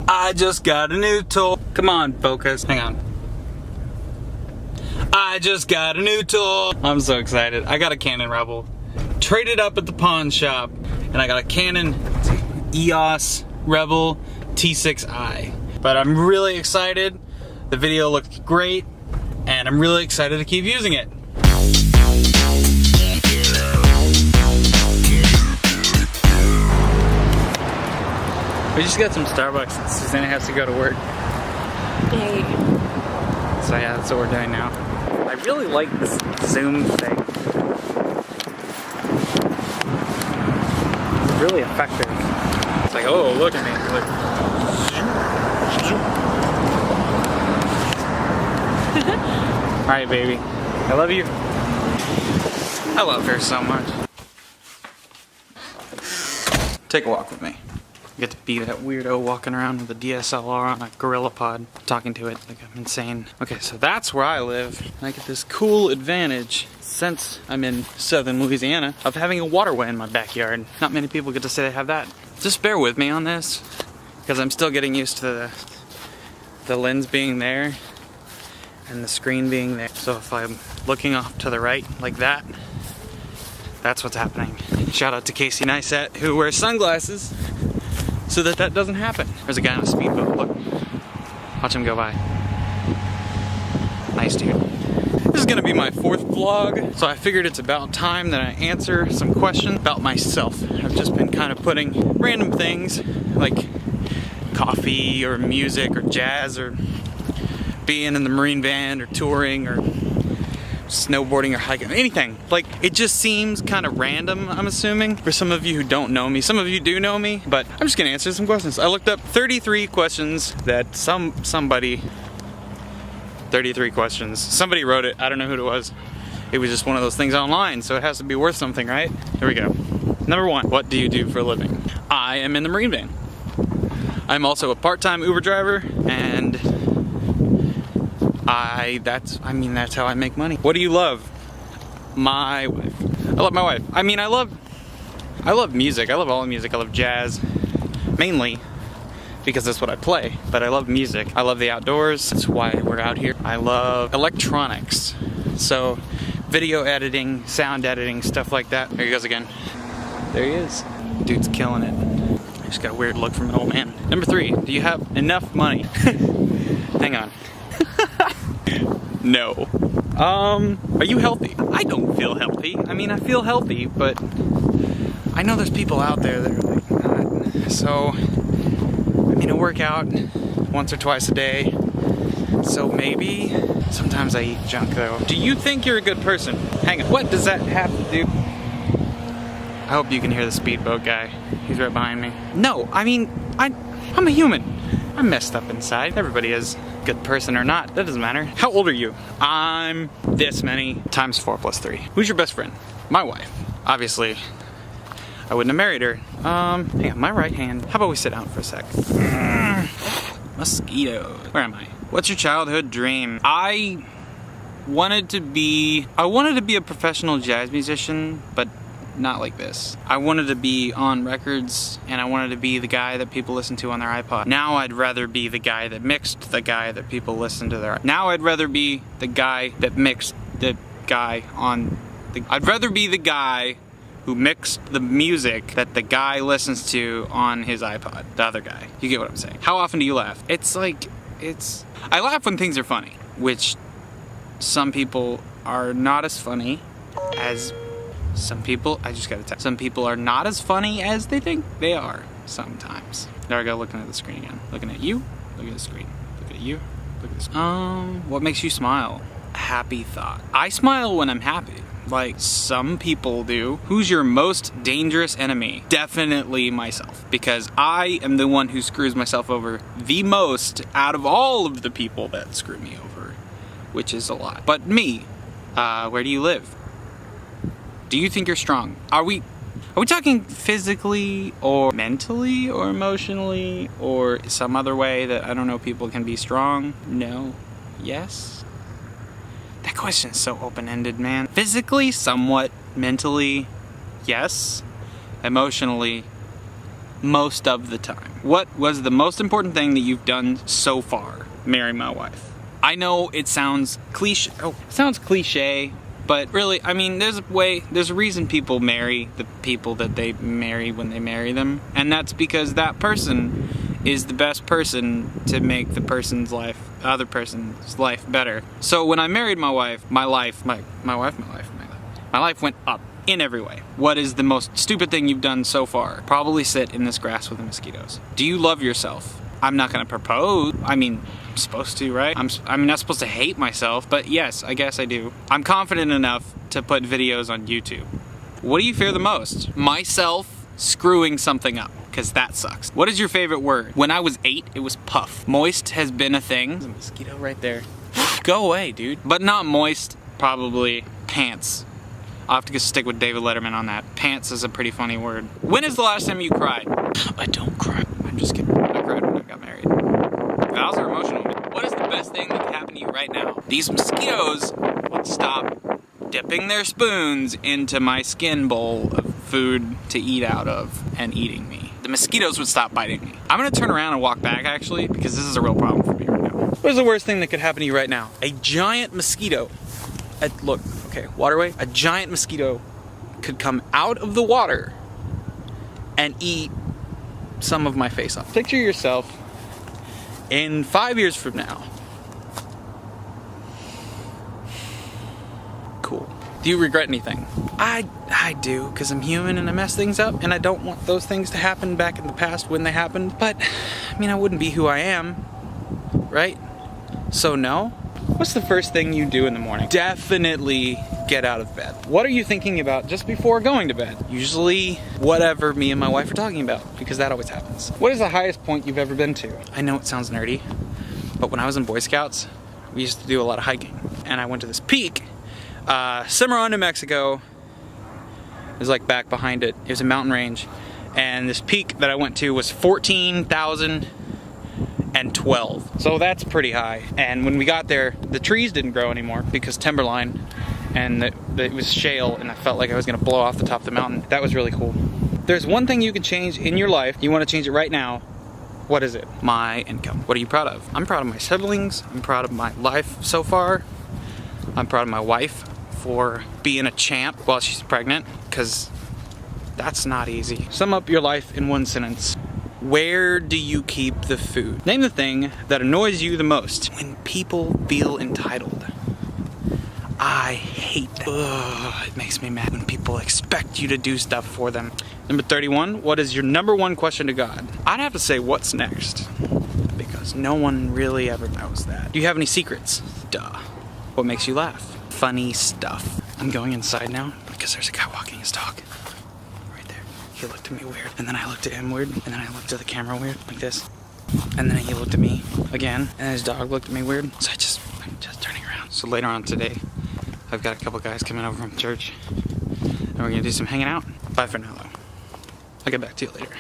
I just got a new toy. Come on, focus. Hang on. I just got a new toy. I'm so excited. I got a Canon Rebel. Traded up at the pawn shop, and I got a Canon EOS Rebel T6i. But I'm really excited. The video looked great, and I'm really excited to keep using it. We just got some Starbucks. Susanna has to go to work. Yay. So yeah, that's what we're doing now. I really like this zoom thing. It's really effective. It's like, oh, look at me. Like, all right, baby. I love you. I love her so much. Take a walk with me. You get to be that weirdo walking around with a DSLR on a gorilla pod, talking to it like I'm insane. Okay, so that's where I live. And I get this cool advantage, since I'm in southern Louisiana, of having a waterway in my backyard. Not many people get to say they have that. Just bear with me on this, because I'm still getting used to the lens being there and the screen being there. So if I'm looking off to the right like that, that's what's happening. Shout out to Casey Neistat, who wears sunglasses so that doesn't happen. There's a guy on a speedboat, look. Watch him go by. Nice dude. This is gonna be my 4th vlog, so I figured it's about time that I answer some questions about myself. I've just been kind of putting random things like coffee or music or jazz or being in the Marine band or touring or snowboarding or hiking, anything. Like, it just seems kind of random, I'm assuming, for some of you who don't know me. Some of you do know me, but I'm just gonna answer some questions. I looked up 33 questions that somebody 33 questions. Somebody wrote it, I don't know who it was. It was just one of those things online, so it has to be worth something, right? Here we go. Number 1, what do you do for a living? I am in the Marine band. I'm also a part-time Uber driver, and that's how I make money. What do you love? My wife. I love my wife. I love music. I love all the music. I love jazz, mainly because that's what I play, but I love music. I love the outdoors. That's why we're out here. I love electronics. So video editing, sound editing, stuff like that. There he goes again. There he is. Dude's killing it. Just got a weird look from an old man. Number 3, do you have enough money? Hang on. No. Are you healthy? I don't feel healthy. I feel healthy, but I know there's people out there that are like not. So, I work out once or twice a day. So maybe. Sometimes I eat junk though. Do you think you're a good person? Hang on. What does that have to do? I hope you can hear the speedboat guy. He's right behind me. No, I'm a human. I'm messed up inside. Everybody is. Good person or not, that doesn't matter. How old are you? I'm this many times 4 plus 3. Who's your best friend? My wife. Obviously, I wouldn't have married her. Hang on, my right hand. How about we sit down for a sec? Mosquitoes. Where am I? What's your childhood dream? I wanted to be a professional jazz musician, but not like this. I wanted to be on records, and I wanted to be the guy that people listen to on their iPod. Now I'd rather be the guy that mixed the guy that people listen to their. Now I'd rather be the guy that mixed the guy on the. I'd rather be the guy who mixed the music that the guy listens to on his iPod. The other guy. You get what I'm saying? How often do you laugh? I laugh when things are funny, which some people are not as funny as. Some people are not as funny as they think they are sometimes. There I go, looking at the screen again. Looking at you, look at the screen. Look at you, look at the screen. What makes you smile? A happy thought. I smile when I'm happy, like some people do. Who's your most dangerous enemy? Definitely myself, because I am the one who screws myself over the most out of all of the people that screw me over, which is a lot. But me, where do you live? Do you think you're strong? Are we talking physically or mentally or emotionally or some other way that I don't know people can be strong? No. Yes? That question is so open-ended, man. Physically, somewhat. Mentally, yes. Emotionally, most of the time. What was the most important thing that you've done so far? Marry my wife. I know it sounds cliche. But really, I mean, there's a reason people marry the people that they marry when they marry them. And that's because that person is the best person to make the other person's life better. So when I married my wife, my life went up in every way. What is the most stupid thing you've done so far? Probably sit in this grass with the mosquitoes. Do you love yourself? I'm not gonna propose. I mean, I'm supposed to, right? I'm not supposed to hate myself, but yes, I guess I do. I'm confident enough to put videos on YouTube. What do you fear the most? Myself screwing something up, because that sucks. What is your favorite word? When I was 8, it was puff. Moist has been a thing. There's a mosquito right there. Go away, dude. But not moist, probably pants. I'll have to just stick with David Letterman on that. Pants is a pretty funny word. When is the last time you cried? I don't cry. I'm just kidding. I cried when I got married. Vows are emotional. What is the best thing that can happen to you right now? These mosquitoes would stop dipping their spoons into my skin bowl of food to eat out of and eating me. The mosquitoes would stop biting me. I'm gonna turn around and walk back actually, because this is a real problem for me right now. What is the worst thing that could happen to you right now? A giant mosquito. Look, okay, waterway. A giant mosquito could come out of the water and eat some of my face off. Picture yourself in 5 years from now. Cool. Do you regret anything? I do, because I'm human and I mess things up, and I don't want those things to happen back in the past when they happened. But, I mean, I wouldn't be who I am, right? So no. What's the first thing you do in the morning? Definitely get out of bed. What are you thinking about just before going to bed? Usually whatever me and my wife are talking about, because that always happens. What is the highest point you've ever been to? I know it sounds nerdy, but when I was in Boy Scouts, we used to do a lot of hiking. And I went to this peak, Cimarron, New Mexico. It was like back behind it. It was a mountain range. And this peak that I went to was 14,012. So that's pretty high. And when we got there, the trees didn't grow anymore because timberline, and it was shale, and I felt like I was gonna blow off the top of the mountain. That was really cool. There's one thing you can change in your life. You wanna change it right now. What is it? My income. What are you proud of? I'm proud of my siblings. I'm proud of my life so far. I'm proud of my wife for being a champ while she's pregnant, because that's not easy. Sum up your life in one sentence. Where do you keep the food? Name the thing that annoys you the most. When people feel entitled. I hate that. Ugh, it makes me mad when people expect you to do stuff for them. Number 31, what is your number one question to God? I'd have to say, what's next? Because no one really ever knows that. Do you have any secrets? Duh. What makes you laugh? Funny stuff. I'm going inside now because there's a guy walking his dog. Right there. He looked at me weird, and then I looked at him weird, and then I looked at the camera weird, like this. And then he looked at me again, and his dog looked at me weird. So I'm just turning around. So later on today, I've got a couple guys coming over from church, and we're gonna do some hanging out. Bye for now though. I'll get back to you later.